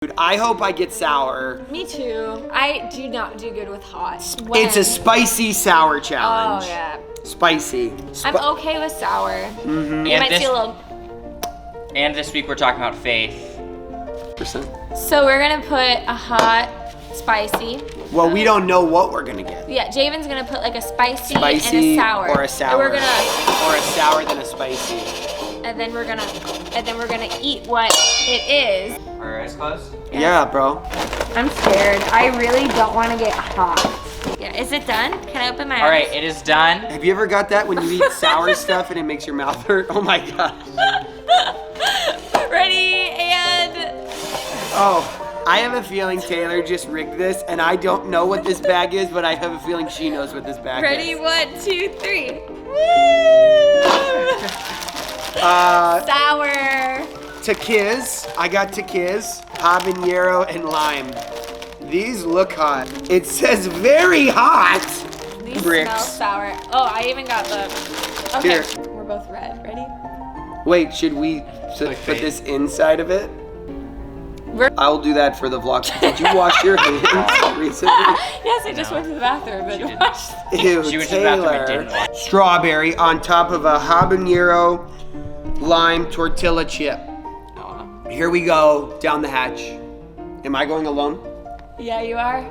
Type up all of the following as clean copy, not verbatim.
Dude, I hope I get sour. Me too. I do not do good with hot. It's a spicy sour challenge. Oh yeah. Spicy. I'm okay with sour. Mm-hmm. You might see a little. And this week we're talking about faith. So we're gonna put a hot, spicy. Well, we don't know what we're gonna get. Yeah, Javen's gonna put like a spicy and Spicy a sour. or a sour. And we're gonna. Or a sour then a spicy. And then we're gonna eat what it is. Are your eyes closed? Yeah, bro. I'm scared. I really don't want to get hot. Yeah, is it done? Can I open my eyes? All right, it is done. Have you ever got that when you eat sour stuff and it makes your mouth hurt? Oh my gosh. Ready and. Oh, I have a feeling Taylor just rigged this, and I don't know what this bag is, but I have a feeling she knows what this bag Ready, is. 1, 2, 3. Sour. Taquiz. I got taquiz, habanero, and lime. These look hot. It says very hot. These Bricks. smell sour. Oh, I even got the. Okay, Here. we're both red. Ready? Wait, should we put this inside of it? I'll do that for the vlog. Did you wash your hands recently? Yes, I just went to the bathroom and washed. Ew, She went to the bathroom and didn't Taylor. wash. Strawberry on top of a habanero lime tortilla chip. Here we go, down the hatch. Am I going alone? Yeah, you are.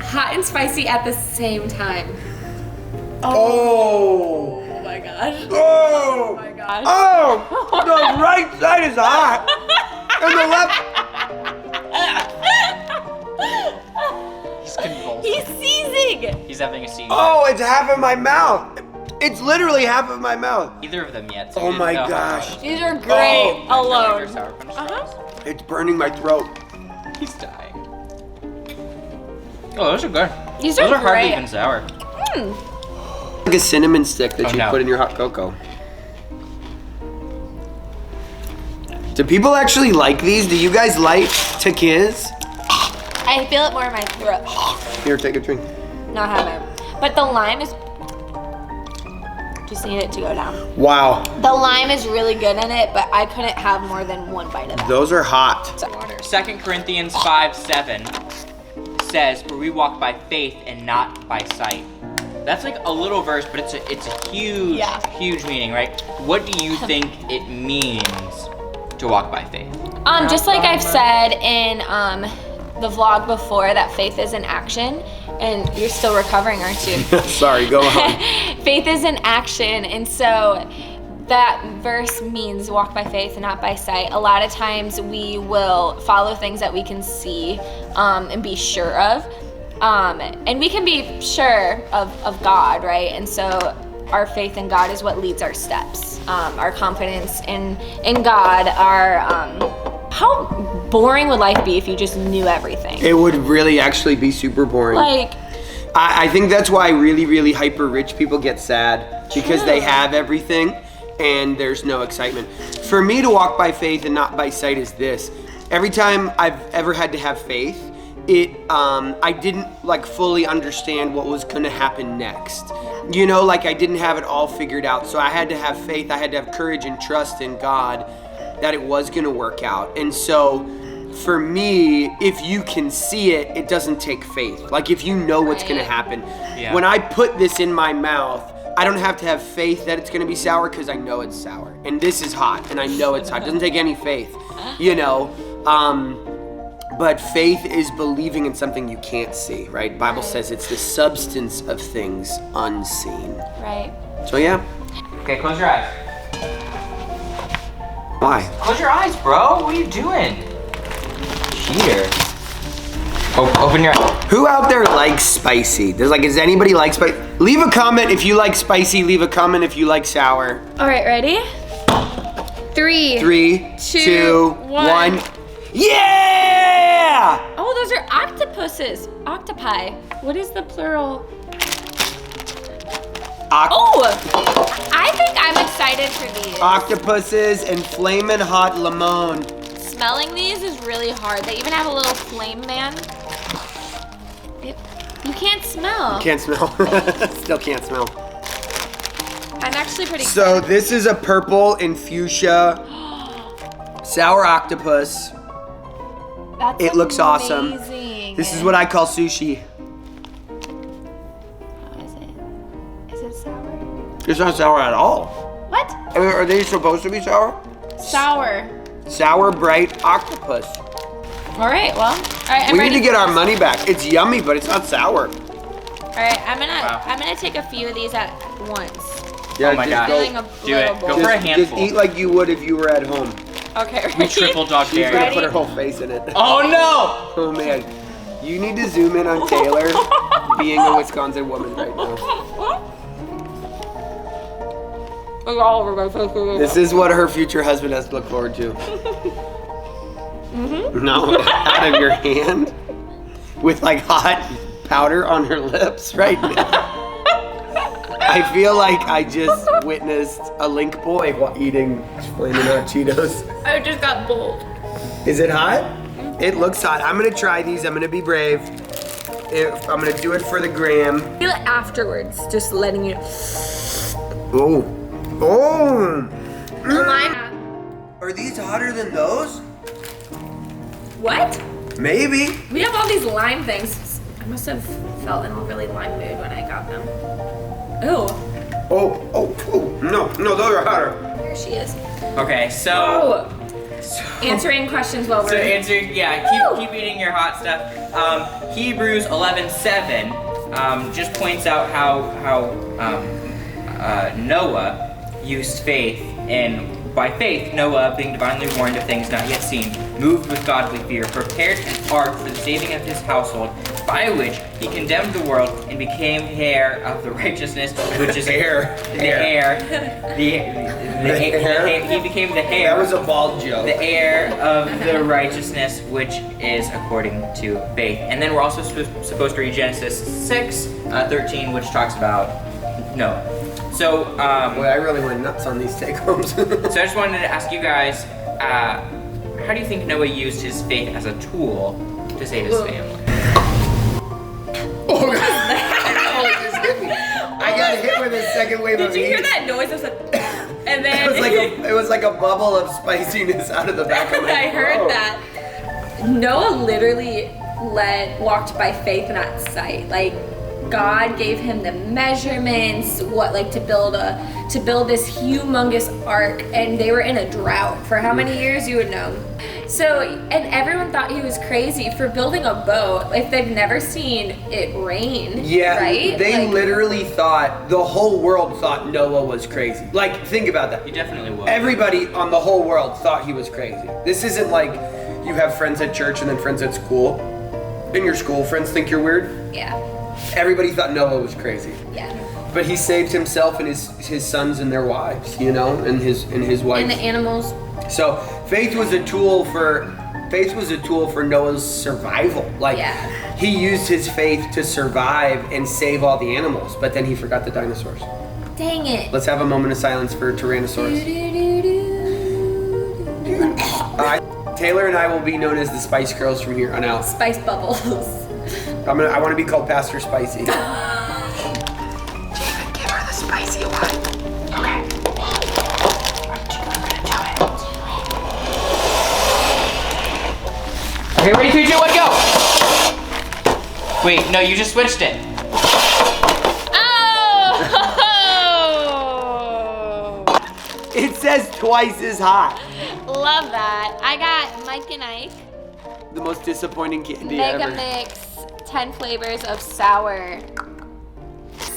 Hot and spicy at the same time. Oh! Oh my gosh. Oh! Oh my gosh. Oh! The right side is hot! And the left... He's convulsing. He's seizing. He's having a seizure. Oh, it's half of my mouth! It's literally half of my mouth. Either of them yet. So Oh we didn't my know how gosh. much. These are great Oh. alone. Sour punch fries. It's burning my throat. He's dying. Oh, those are good. These Those are are hardly great. even sour. Like a cinnamon stick that Oh, you no. put in your hot cocoa. Do people actually like these? Do you guys like taquiz? I feel it more in my throat. Here, take a drink. No, I haven't. But the lime is. Just need it to go down. Wow, The lime is really good in it, but I couldn't have more than one bite of it. those are hot. 2 Corinthians 5:7 says, "For we walk by faith and not by sight." That's like a little verse, but it's a huge, Yeah. huge meaning, right? What do you think it means to walk by faith? Just like I've said in the vlog before, that faith is an action, and you're still recovering, aren't you? Sorry, go on. Faith is an action, and so that verse means walk by faith and not by sight. A lot of times we will follow things that we can see and be sure of. And we can be sure of God, right? And so our faith in God is what leads our steps. Our confidence in God, how boring would life be if you just knew everything? It would really actually be super boring. Like, I think that's why really, really hyper rich people get sad, because they True. have everything and there's no excitement. For me to walk by faith and not by sight is this. Every time I've ever had to have faith, I didn't like fully understand what was gonna happen next. You know, like I didn't have it all figured out. So I had to have faith, I had to have courage and trust in God that it was gonna work out. And so for me, if you can see it, it doesn't take faith. Like if you know what's gonna happen. Yeah. When I put this in my mouth, I don't have to have faith that it's gonna be sour because I know it's sour. And this is hot and I know it's hot. It doesn't take any faith, you know? But faith is believing in something you can't see, right? Bible says it's the substance of things unseen. right? So yeah, Okay, close your eyes. why? Close your eyes, bro. What are you doing? Cheater. Open your eyes. Who out there likes spicy? Does anybody like spicy? Leave a comment if you like spicy. Leave a comment if you like sour. All right, ready? 3. 3, 2, 2, 1. 1. Yeah! Oh, those are octopuses. Octopi. What is the plural? Oh! I think I'm excited for these. Octopuses and flamin' hot limon. Smelling these is really hard. They even have a little flame man. You can't smell. Can't smell. Still can't smell. I'm actually pretty So this is a purple and fuchsia Sour octopus. That's It looks awesome. amazing. This is what I call sushi. How is it? Is it sour? It's not sour at all. What? Are they supposed to be sour? Sour. Sour bright octopus. All right. Well. All right. I'm We ready need to get for our this. money back. It's yummy, but it's not sour. All right. I'm gonna take a few of these at once. Yeah, Oh my God. Feeling a Do it. little Go bold. for a Just handful. eat like you would if you were at home. Okay. Ready? We triple dog She's dare. gonna Ready? put her whole face in it. Oh no! Oh man, you need to zoom in on Taylor being a Wisconsin woman right now. It's all over my face. This is what her future husband has to look forward to. No, out of your hand with like hot powder on her lips right now. I feel like I just witnessed a link boy while eating Flaming Hot Cheetos. I just got bold. Is it hot? It looks hot. I'm gonna try these. I'm gonna be brave. I'm gonna do it for the gram. Feel it afterwards. Just letting you. Oh. Oh. Lime. Are these hotter than those? What? Maybe. We have all these lime things. I must have felt in a really lime mood when I got them. Ooh. Oh. No, those are hotter. There she is. Okay, so. Oh. Answering questions while So we're. answer, yeah, keep eating your hot stuff. Hebrews 11:7 just points out how Noah used faith, and by faith Noah, being divinely warned of things not yet seen, moved with godly fear, prepared an ark for the saving of his household, by which he condemned the world and became heir of the righteousness which is he became the heir. That was a bald joke. The heir of the righteousness which is according to faith. And then we're also supposed to read Genesis 6:13, which talks about Noah. So, Boy, I really went nuts on these take-homes. so I just wanted to ask you guys, how do you think Noah used his faith as a tool to save his family? Oh, God. It just hit me. I got hit with a second wave of Did you heat. hear that noise? I was like, and then It was like a bubble of spiciness out of the back of my I heard throat. that. Noah literally walked by faith, not sight. Like God gave him the measurements, to build this humongous ark, and they were in a drought for how many years, you would know. So, and everyone thought he was crazy for building a boat if they've never seen it rain. Yeah, right? they literally thought, the whole world thought Noah was crazy. Like, think about that. He definitely was. Everybody on the whole world thought he was crazy. This isn't like you have friends at church and then friends at school. In your school, friends think you're weird. Yeah. Everybody thought Noah was crazy. Yeah. But he saved himself and his sons and their wives, and his wife. And the animals. So faith was a tool for Noah's survival. Yeah. He used his faith to survive and save all the animals, but then he forgot the dinosaurs. Dang it. Let's have a moment of silence for Tyrannosaurus. Taylor and I will be known as the Spice Girls from here on out. Spice bubbles. I want to be called Pastor Spicy. Give her the spicy one. Okay. 1, 2, we're gonna do it. Okay, ready, 3, 2, 1, go! Wait, no, you just switched it. Oh! It says twice as hot. Love that. I got Mike and Ike The most disappointing candy Mega ever. Mix 10 flavors of sour.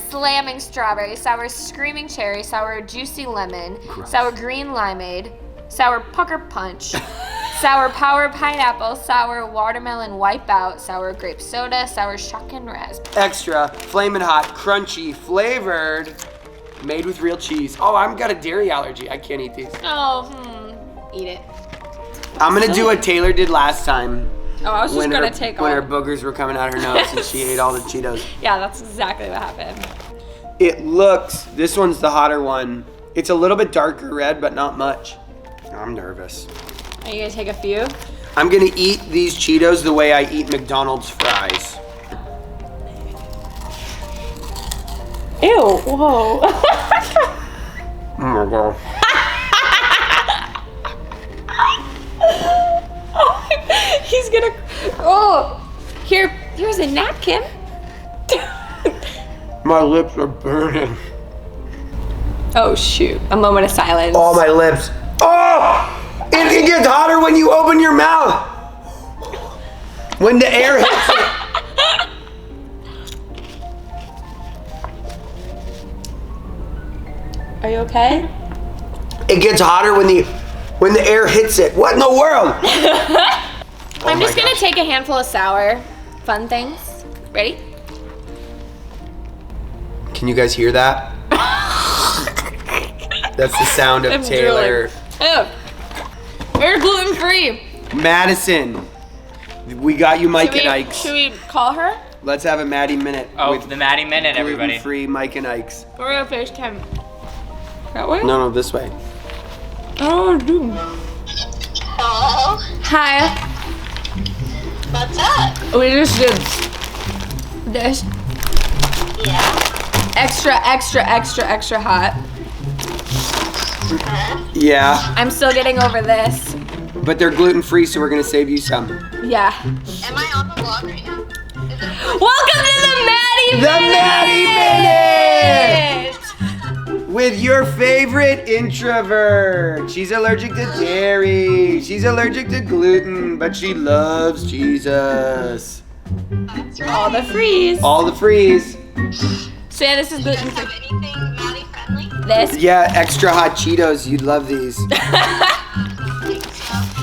Slamming strawberry, sour screaming cherry, sour juicy lemon, Gross. sour green limeade, sour pucker punch, sour power pineapple, sour watermelon wipeout, sour grape soda, sour shotgun raspberry. Extra, flamin' hot, crunchy, flavored, made with real cheese. Oh, I've got a dairy allergy. I can't eat these. Oh, eat it. I'm gonna do what Taylor did last time. Oh, I was just when gonna her, take when all. her boogers were coming out her nose and she ate all the Cheetos. Yeah, that's exactly what happened. It looks, this one's the hotter one. It's a little bit darker red, but not much. I'm nervous. Are you gonna take a few? I'm gonna eat these Cheetos the way I eat McDonald's fries. Ew, whoa. Oh my God. She's gonna. Oh, here's a napkin. My lips are burning. Oh shoot! A moment of silence. Oh, my lips. Oh! It gets hotter when you open your mouth. When the air hits it. Are you okay? It gets hotter when the air hits it. What in the world? I'm just gonna take a handful of sour fun things. Ready? Can you guys hear that? That's the sound of I'm Taylor. Oh, they're gluten free. Madison, we got you Mike and Ike's. Should we call her? Let's have a Maddie minute. Oh, the Maddie Minute, everybody. Gluten-free Mike and Ike's. We're gonna FaceTime. That way? No, this way. Oh, dude. Hello? Hi. What's up? We just did this. Yeah. Extra hot. Yeah, I'm still getting over this. but they're gluten-free, so we're gonna save you some. Yeah. Am I on the vlog right now? Is it Welcome to the Maddie The Maddie Minute! With your favorite introvert. She's allergic to dairy. She's allergic to gluten, but she loves Jesus. That's right. All the freeze. All the freeze. So yeah, this is Do you guys gluten have free. anything Maddie friendly? This. Yeah, extra hot Cheetos. You'd love these.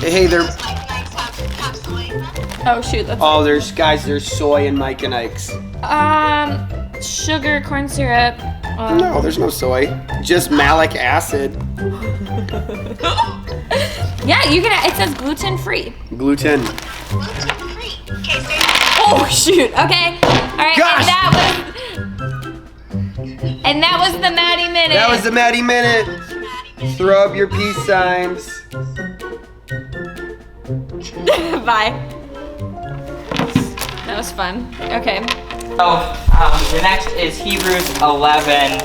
Hey, they're. Does Mike and Ike's have soy in them? Oh shoot. That's Oh, there's soy in Mike and Ike's. sugar, corn syrup. No, there's no soy. Just malic acid. Yeah, you can. It says gluten free. Gluten. Gluten free. Okay, so Oh shoot. Okay. All right. Gosh. And that was the Maddie Minute. That was the Maddie Minute. Throw up your peace signs. Bye. That was fun. Okay. So, the next is Hebrews 11,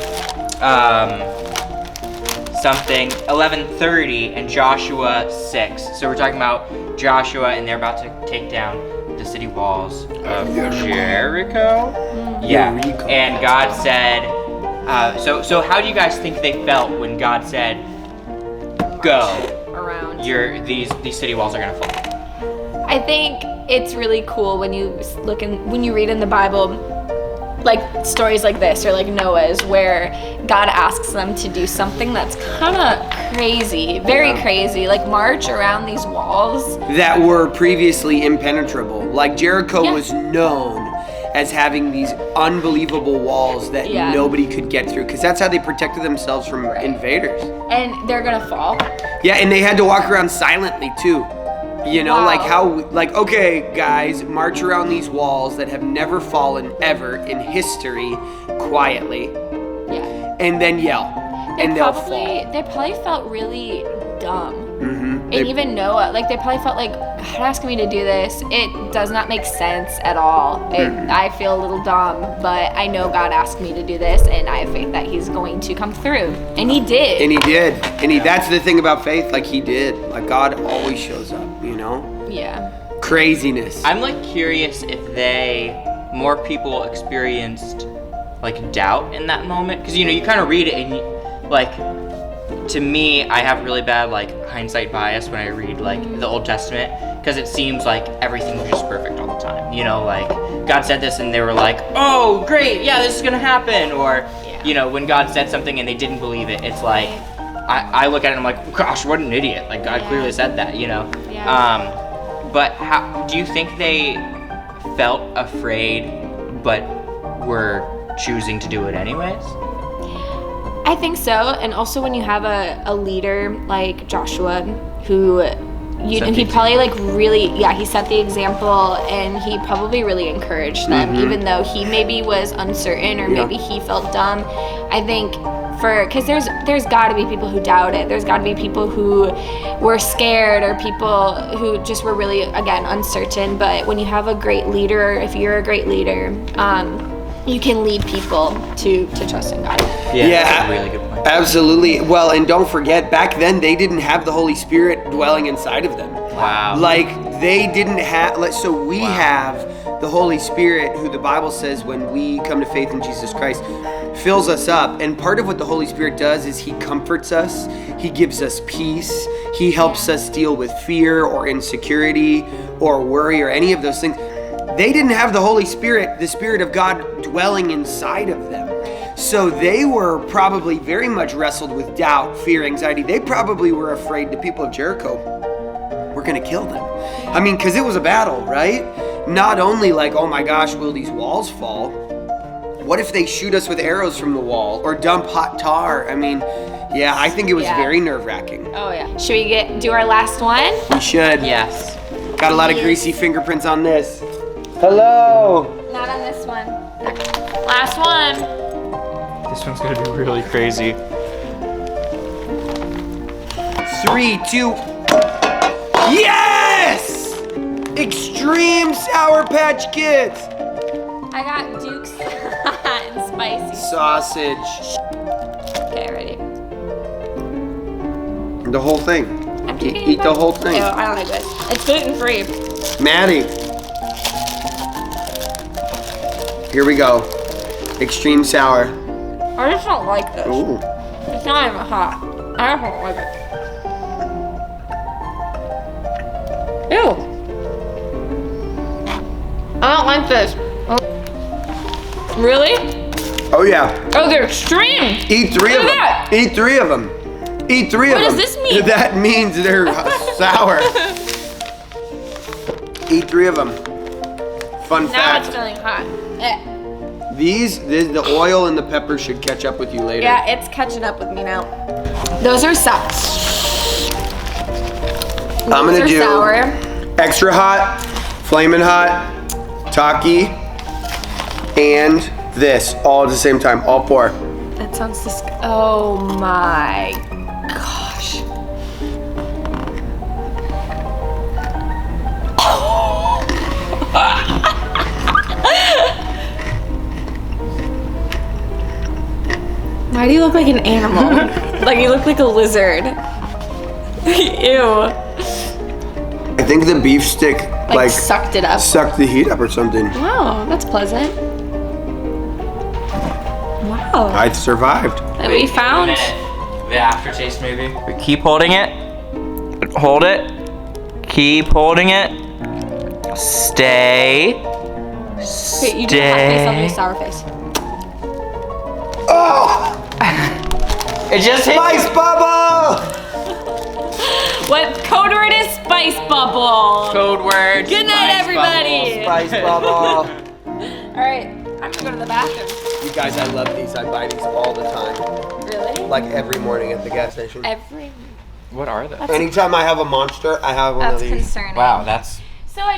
11:30 and Joshua 6. So we're talking about Joshua and they're about to take down the city walls of Jericho. Yeah. Jericho. And God said, so how do you guys think they felt when God said, go, Around. these city walls are gonna fall? I think it's really cool when you when you read in the Bible, like stories like this or like Noah's, where God asks them to do something that's kind of crazy, very crazy, like march around these walls. That were previously impenetrable. Like Jericho Yeah. was known as having these unbelievable walls that Yeah. nobody could get through, because that's how they protected themselves from invaders. And they're gonna fall. Yeah, and they had to walk around silently too. You know, Wow. okay, guys, march around these walls that have never fallen ever in history quietly, Yeah. and then yell, and they'll fall. They probably felt really dumb. Mm-hmm. And even Noah, like they probably felt like, God asking me to do this, it does not make sense at all. I feel a little dumb, but I know God asked me to do this, and I have faith that He's going to come through. And He did. And he did. And that's the thing about faith, like he did. Like God always shows up, you know? Yeah. Craziness. I'm like curious if more people experienced like doubt in that moment, because you kind of read it and like, to me, I have really bad like hindsight bias when I read like the Old Testament, because it seems like everything was just perfect all the time. Like God said this and they were like, oh great, yeah, this is gonna happen. Or when God said something and they didn't believe it, it's like I look at it and I'm like, gosh, what an idiot. Like God clearly said that, Yeah. But how do you think they felt afraid but were choosing to do it anyways? I think so. And also when you have a leader like Joshua who he probably like really, he set the example, and he probably really encouraged them, even though he maybe was uncertain or maybe he felt dumb. I think because there's got to be people who doubt it. There's got to be people who were scared, or people who just were really, again, uncertain. But when you have a great leader, if you're a great leader, you can lead people to trust in God. Yeah, that's a really good point. Absolutely. Well, and don't forget, back then they didn't have the Holy Spirit dwelling inside of them. Wow. Like they didn't have, so we have the Holy Spirit, who the Bible says when we come to faith in Jesus Christ, fills us up. And part of what the Holy Spirit does is he comforts us, he gives us peace, he helps us deal with fear or insecurity or worry or any of those things. They didn't have the Holy Spirit, the Spirit of God dwelling inside of them. So they were probably very much wrestled with doubt, fear, anxiety. They probably were afraid, the people of Jericho, we're gonna kill them. I mean, because it was a battle, right? Not only like, oh my gosh, will these walls fall? What if they shoot us with arrows from the wall or dump hot tar? I mean, yeah, I think it was very nerve-wracking. Oh yeah. Should we do our last one? We should. Yes. Got a lot of greasy fingerprints on this. Hello. Not on this one. Last one. This one's gonna be really crazy. 3, 2. Yes! Extreme Sour Patch Kids. I got Duke's hot and spicy. Sausage. Okay, ready? The whole thing. I'm taking Eat the whole thing. Ew, I don't like this. It's gluten-free. Maddie. Here we go. Extreme sour. I just don't like this. Ooh. It's not even hot. I just don't like it. Ew. I don't like this. Really? Oh yeah. Oh, they're extreme. Eat 3 of Look them. at that. Eat 3 of them. Eat 3 of them. What does this mean? That means they're sour. Eat 3 of them. Fun Now fact. it's feeling hot. Eh. The oil and the pepper should catch up with you later. Yeah, it's catching up with me now. Those are sour. I'm gonna do sour. extra hot, flaming hot, Taki, and this all at the same time. All 4. That sounds disgusting. Oh my gosh. Why do you look like an animal? Like you look like a lizard. Ew. I think the beef stick like sucked it up. sucked the heat up or something. Wow, that's pleasant. Wow. I survived. That we found. The aftertaste, maybe. Keep holding it. Hold it. Keep holding it. Stay. Wait, you do hot face, I'll do sour face. Oh! It just hit. Spice bubble! What code word is spice bubble? Code word. Good night, everybody. Spice bubble. All right, I'm gonna go to the bathroom. You guys, I love these. I buy these all the time. Really? Like every morning at the gas station. Every. What are they? Anytime I have a monster, I have one That's of these. concerning. Wow, that's. So I don't.